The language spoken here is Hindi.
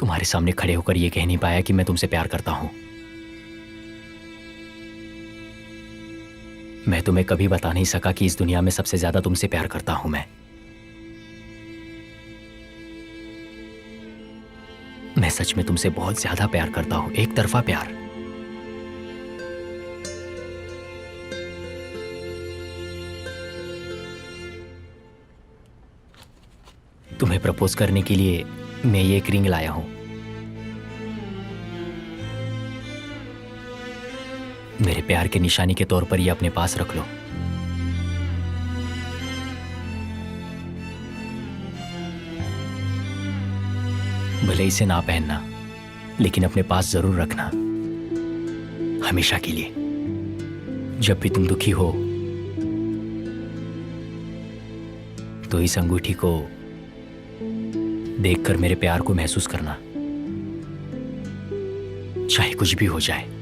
तुम्हारे सामने खड़े होकर यह कह नहीं पाया कि मैं तुमसे प्यार करता हूं। मैं तुम्हें कभी बता नहीं सका कि इस दुनिया में सबसे ज्यादा तुमसे प्यार करता हूं मैं सच में तुमसे बहुत ज्यादा प्यार करता हूं, एक तरफा प्यार। तुम्हें प्रपोज करने के लिए मैं ये एक रिंग लाया हूं। मेरे प्यार के निशानी के तौर पर ये अपने पास रख लो। भले इसे ना पहनना, लेकिन अपने पास जरूर रखना, हमेशा के लिए। जब भी तुम दुखी हो तो इस अंगूठी को देखकर मेरे प्यार को महसूस करना, चाहे कुछ भी हो जाए।